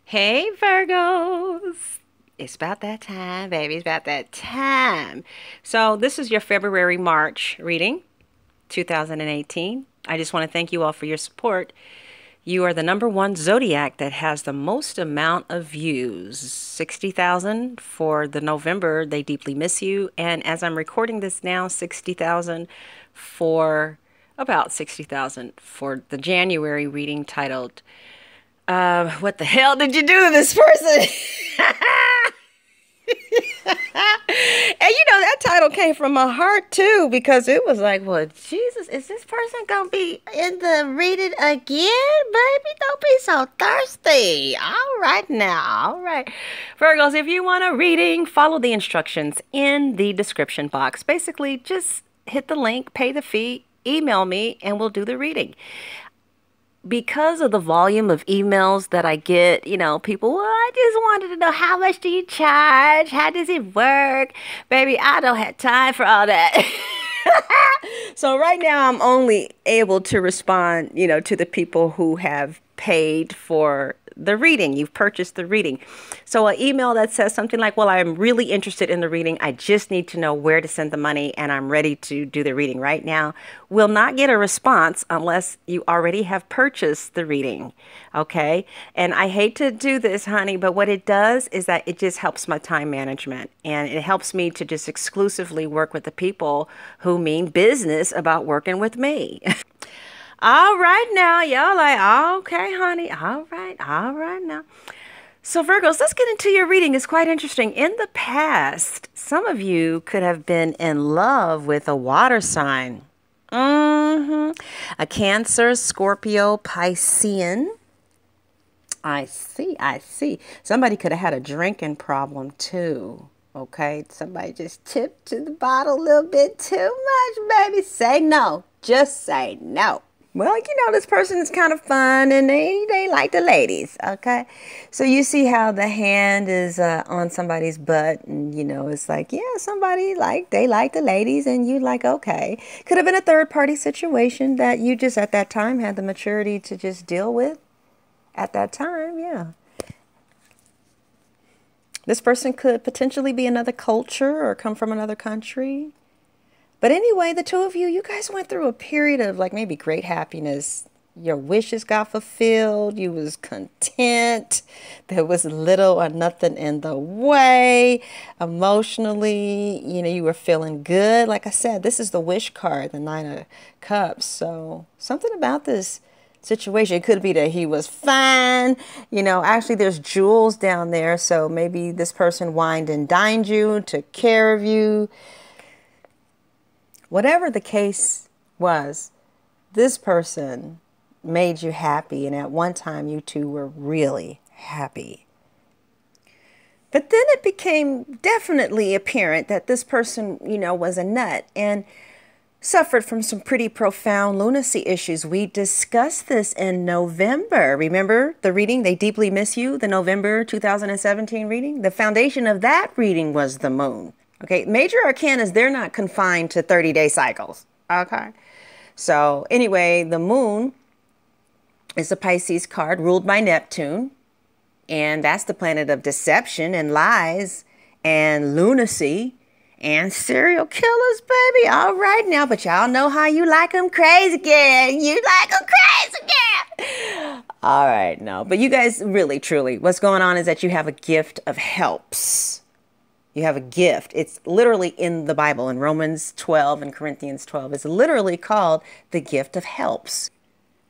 Hey Virgos! It's about that time, baby. It's about that time. So, this is your February March reading, 2018. I just want to thank you all for your support. You are the number one zodiac that has the most amount of views 60,000 for the November. They deeply miss you. And as I'm recording this now, 60,000 for about 60,000 for the January reading titled what the hell did you do to this person? And that title came from my heart too, because it was like, well, Jesus, is this person gonna be in the reading again? Baby, don't be so thirsty. All right now. All right. Virgos, if you want a reading, follow the instructions in the description box. Basically, just hit the link, pay the fee, email me, and we'll do the reading. Because of the volume of emails that I get, people, well, I just wanted to know, how much do you charge? How does it work? Baby, I don't have time for all that. So right now I'm only able to respond, to the people who have paid for the reading. You've purchased the reading. So an email that says something like, well, I'm really interested in the reading. I just need to know where to send the money and I'm ready to do the reading right now, will not get a response unless you already have purchased the reading. Okay. And I hate to do this, honey, but what it does is that it just helps my time management, and it helps me to just exclusively work with the people who mean business about working with me. All right now, y'all like, okay, honey. All right now. So Virgos, let's get into your reading. It's quite interesting. In the past, some of you could have been in love with a water sign. A Cancer, Scorpio, Piscean. I see. Somebody could have had a drinking problem too. Okay, somebody just tipped to the bottle a little bit too much, baby. Say no. Just say no. Well, this person is kind of fun and they like the ladies, okay? So you see how the hand is on somebody's butt, and, it's like, yeah, they like the ladies, and you like, okay. Could have been a third party situation that you just at that time had the maturity to just deal with at that time, yeah. This person could potentially be another culture or come from another country. But anyway, the two of you guys went through a period of like maybe great happiness. Your wishes got fulfilled. You was content. There was little or nothing in the way. Emotionally, you were feeling good. Like I said, this is the wish card, the Nine of Cups. So something about this situation. It could be that he was fine. Actually there's jewels down there. So maybe this person wined and dined you, took care of you. Whatever the case was, this person made you happy, and at one time you two were really happy. But then it became definitely apparent that this person, was a nut and suffered from some pretty profound lunacy issues. We discussed this in November. Remember the reading, They Deeply Miss You, the November 2017 reading? The foundation of that reading was the moon. Okay, major arcanas, they're not confined to 30-day cycles. Okay. So anyway, the moon is a Pisces card ruled by Neptune. And that's the planet of deception and lies and lunacy and serial killers, baby. All right now, but y'all know how you like them crazy, girl. You like them crazy, girl. All right, no. But you guys really, truly, what's going on is that you have a gift of helps. You have a gift. It's literally in the Bible, in Romans 12 and Corinthians 12. It's literally called the gift of helps.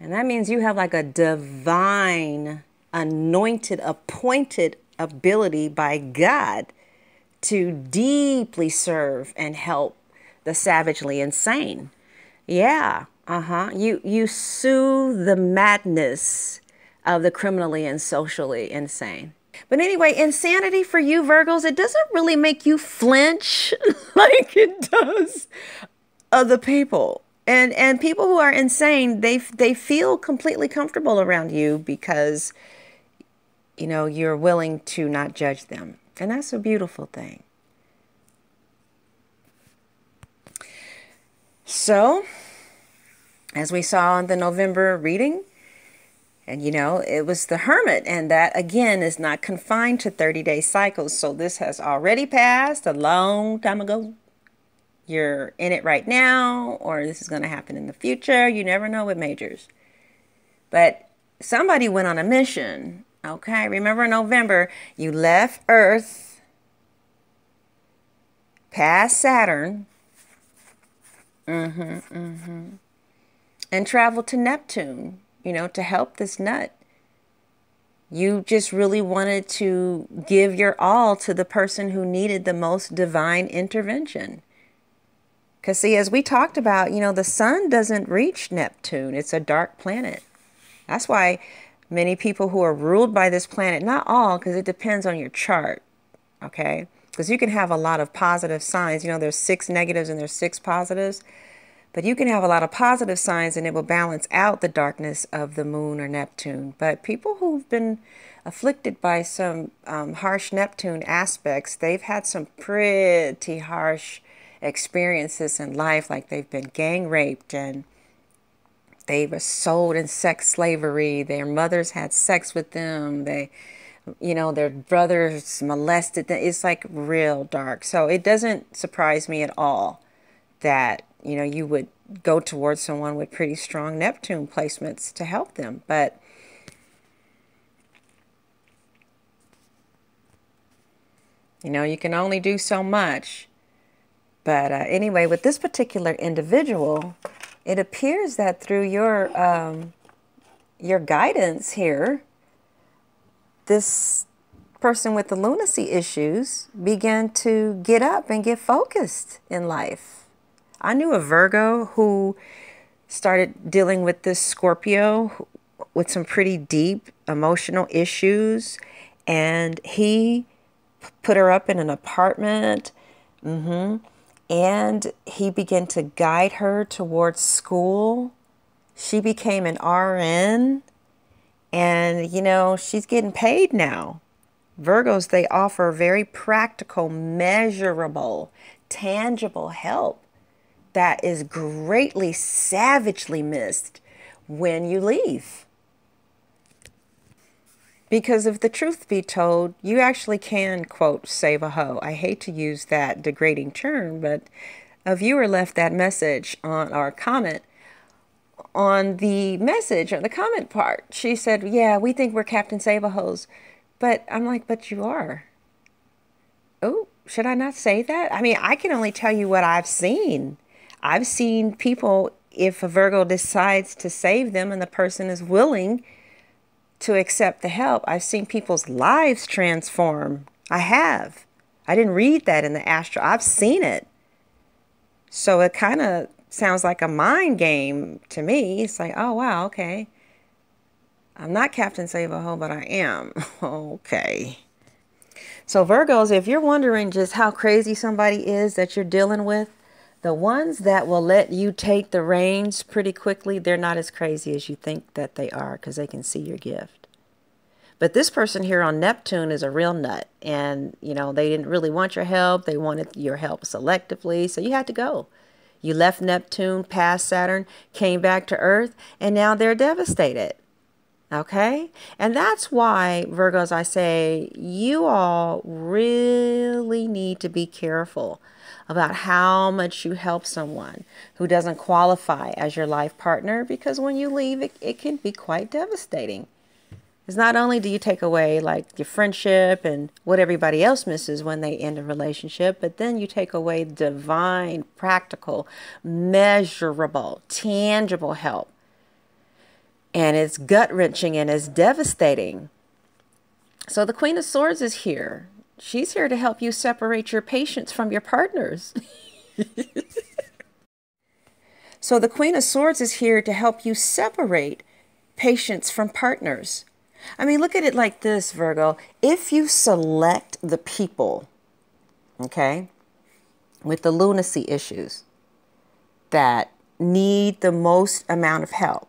And that means you have like a divine, anointed, appointed ability by God to deeply serve and help the savagely insane. Yeah, You soothe the madness of the criminally and socially insane. But anyway, insanity for you, Virgos, it doesn't really make you flinch like it does other people. And people who are insane, they feel completely comfortable around you because, you're willing to not judge them. And that's a beautiful thing. So, as we saw in the November reading, And, you know, it was the Hermit. And that, again, is not confined to 30-day cycles. So this has already passed a long time ago. You're in it right now, or this is going to happen in the future. You never know with majors. But somebody went on a mission. Okay, remember in November, you left Earth past Saturn and traveled to Neptune, you know, to help this nut. You just really wanted to give your all to the person who needed the most divine intervention. Because, see, as we talked about, you know, the sun doesn't reach Neptune. It's a dark planet. That's why many people who are ruled by this planet, not all, because it depends on your chart, okay? Because you can have a lot of positive signs. You know, there's 6 negatives and there's 6 positives. But you can have a lot of positive signs and it will balance out the darkness of the moon or Neptune. But people who've been afflicted by some harsh Neptune aspects, they've had some pretty harsh experiences in life, like they've been gang raped and they were sold in sex slavery. Their mothers had sex with them. They, you know, their brothers molested them. It's like real dark. So it doesn't surprise me at all that, you know, you would go towards someone with pretty strong Neptune placements to help them. But you know, you can only do so much. But anyway, with this particular individual, it appears that through your guidance here, this person with the lunacy issues began to get up and get focused in life. I knew a Virgo who started dealing with this Scorpio with some pretty deep emotional issues, and he put her up in an apartment. And he began to guide her towards school. She became an RN. And, you know, she's getting paid now. Virgos, they offer very practical, measurable, tangible help that is greatly, savagely missed when you leave. Because if the truth be told, you actually can, quote, save a hoe. I hate to use that degrading term, but a viewer left that message on our comment on the message or the comment part. She said, yeah, we think we're Captain Save-A-Hoes. But I'm like, but you are. Oh, should I not say that? I mean, I can only tell you what I've seen. I've seen people, if a Virgo decides to save them and the person is willing to accept the help, I've seen people's lives transform. I have. I didn't read that in the astro. I've seen it. So it kind of sounds like a mind game to me. It's like, oh, wow, okay. I'm not Captain Save-A-Ho, but I am. Okay. So Virgos, if you're wondering just how crazy somebody is that you're dealing with, the ones that will let you take the reins pretty quickly, they're not as crazy as you think that they are, because they can see your gift. But this person here on Neptune is a real nut. And, you know, they didn't really want your help. They wanted your help selectively. So you had to go. You left Neptune past Saturn, came back to Earth, and now they're devastated. Okay? And that's why, Virgos, I say you all really need to be careful about how much you help someone who doesn't qualify as your life partner, because when you leave, it can be quite devastating. Because not only do you take away like your friendship and what everybody else misses when they end a relationship, but then you take away divine, practical, measurable, tangible help. And it's gut-wrenching and it's devastating. So the Queen of Swords is here. She's here to help you separate your patients from your partners. So the Queen of Swords is here to help you separate patients from partners. I mean, look at it like this, Virgo. If you select the people, okay, with the lunacy issues that need the most amount of help,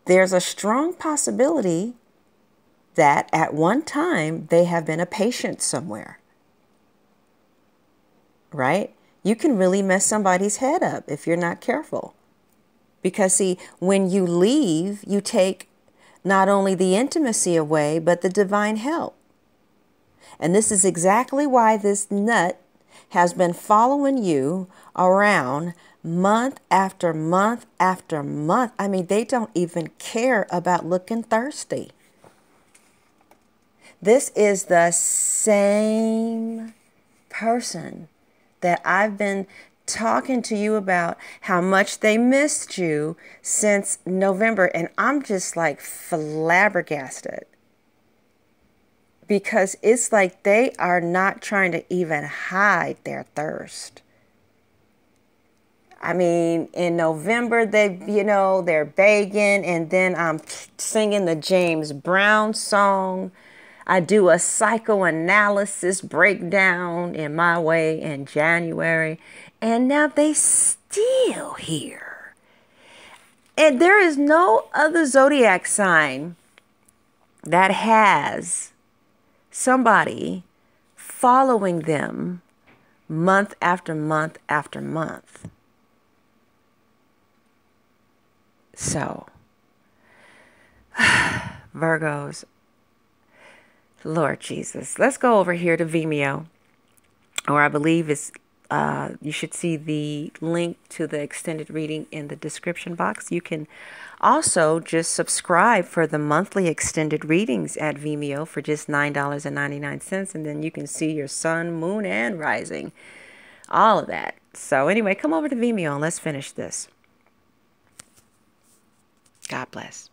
there's a strong possibility that at one time they have been a patient somewhere, right? You can really mess somebody's head up if you're not careful. Because see, when you leave, you take not only the intimacy away, but the divine help. And this is exactly why this nut has been following you around month after month after month. I mean, they don't even care about looking thirsty. This is the same person that I've been talking to you about how much they missed you since November. And I'm just like flabbergasted. Because it's like they are not trying to even hide their thirst. I mean, in November, they're begging, and then I'm singing the James Brown song. I do a psychoanalysis breakdown in my way in January, and now they still here. And there is no other zodiac sign that has somebody following them month after month after month. So, Virgos, Lord Jesus, let's go over here to Vimeo, or I believe it's, you should see the link to the extended reading in the description box. You can also just subscribe for the monthly extended readings at Vimeo for just $9.99. And then you can see your sun, moon, and rising. All of that. So anyway, come over to Vimeo and let's finish this. God bless.